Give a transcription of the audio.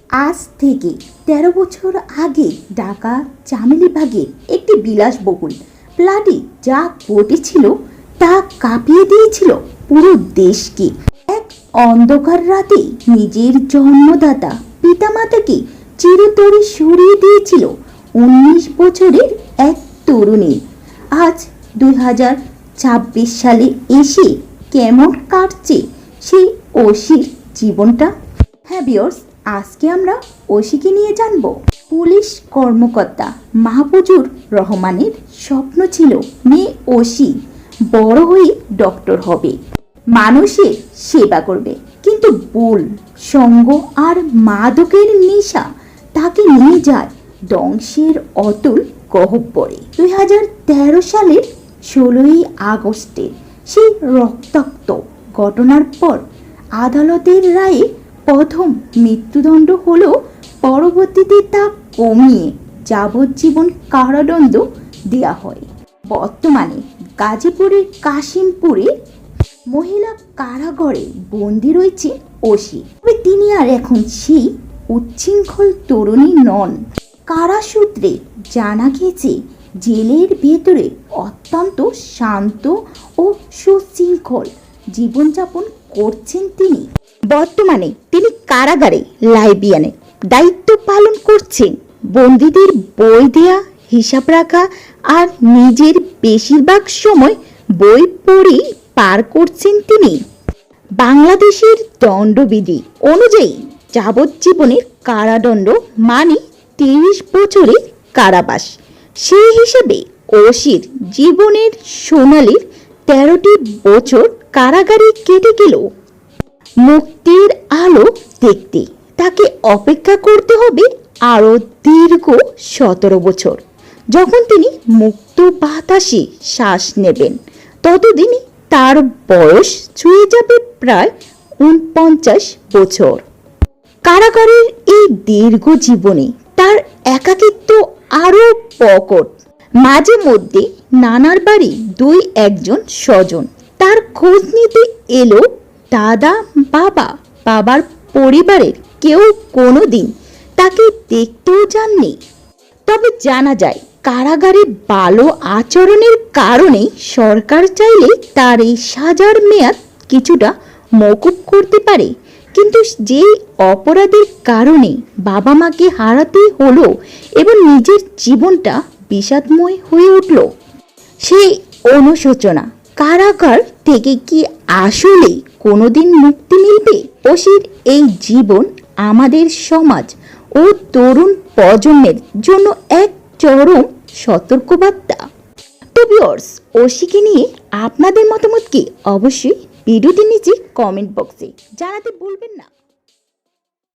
আজ থেকে ১৩ বছর আগে ঢাকা চামেলিবাগে একটি বিলাসবহুল ফ্ল্যাটে যা ঘটেছিল তা কাঁপিয়ে দিয়েছিল পুরো দেশকে। এক অন্ধকার রাতে নিজের জন্মদাতা পিতামাতাকে চিরতরে সরিয়ে দিয়েছিল ১৯ বছরের এক তরুণী। আজ ২০২৬ সালে এসে কেমন কাটছে সেই ঐশীর জীবনটা? হ্যাঁ ভিউয়ার্স, আজকে আমরা ঐশীকে নিয়ে জানব। পুলিশ কর্মকর্তা মাহফুজুর রহমানের স্বপ্ন ছিল মেয়ে ঐশী বড় হয়ে ডক্টর হবে, মানুষের সেবা করবে। কিন্তু ভুল সঙ্গ আর মাদকের নেশা তাকে নিয়ে যায় ধ্বংসের অতুল গহ্বরে। ২০১৩ সালের ১৬ই আগস্টের সেই রক্তাক্ত ঘটনার পর আদালতের রায়ে প্রথম মৃত্যুদণ্ড হলেও পরবর্তীতে তা কমিয়ে যাবজ্জীবন কারাদণ্ড দেওয়া হয়। বর্তমানে গাজীপুরের কাশিমপুরে মহিলা কারাগারে বন্দী রয়েছে ঐশী। তবে তিনি আর এখন সেই উচ্ছৃঙ্খল তরুণী নন। কারাসূত্রে জানা গেছে জেলের ভেতরে অত্যন্ত শান্ত ও সুশৃঙ্খল জীবনযাপন করছেন তিনি। বর্তমানে তিনি কারাগারে লাইব্রেরিয়ানে দায়িত্ব পালন করছেন। বন্দীদের বই দেয়া, হিসাব রাখা আর নিজের বেশিরভাগ সময় বই পড়েই পার করছেন তিনি। বাংলাদেশের দণ্ডবিধি অনুযায়ী যাবজ্জীবনের কারাদণ্ড মানে ৩০ বছরের কারাবাস। সেই হিসাবে ঐশীর জীবনের সোনালি ১৩টি বছর কারাগারে কেটে গেল। মুক্তির আলো দেখতে তাকে অপেক্ষা করতে হবে আরও দীর্ঘ ১৭ বছর। যখন তিনি মুক্ত বাতাসে শ্বাস নেবেন ততদিনই তার বয়স ছুঁয়ে যাবে প্রায় ৪৯ বছর। কারাগারের এই দীর্ঘ জীবনে তার একাকিত্ব আরও প্রকট। মাঝে মধ্যে নানার বাড়ি ২-১জন স্বজন তার খোঁজ নিতে এলো। দাদা, বাবার পরিবারের কেউ কোনোদিন তাকে দেখতেও যাননি। তবে জানা যায় কারাগারে ভালো আচরণের কারণে সরকার চাইলে তার এই সাজার মেয়াদ কিছুটা মওকুফ করতে পারে। কিন্তু যেই অপরাধের কারণে বাবা মাকে হারাতে হলো এবং নিজের জীবনটা বিষাদময় হয়ে উঠল, সেই অনুশোচনা কারাগার থেকে কি আসলে কোনোদিন মুক্তি মিলবে? ঐশীর এই জীবন আমাদের সমাজ ও তরুণ প্রজন্মের জন্য এক চরম সতর্কবার্তা। তো ভিউয়ার্স, ঐশীকে নিয়ে আপনাদের মতামত কি অবশ্যই ভিডিওটির নিচে কমেন্ট বক্সে জানাতে ভুলবেন না।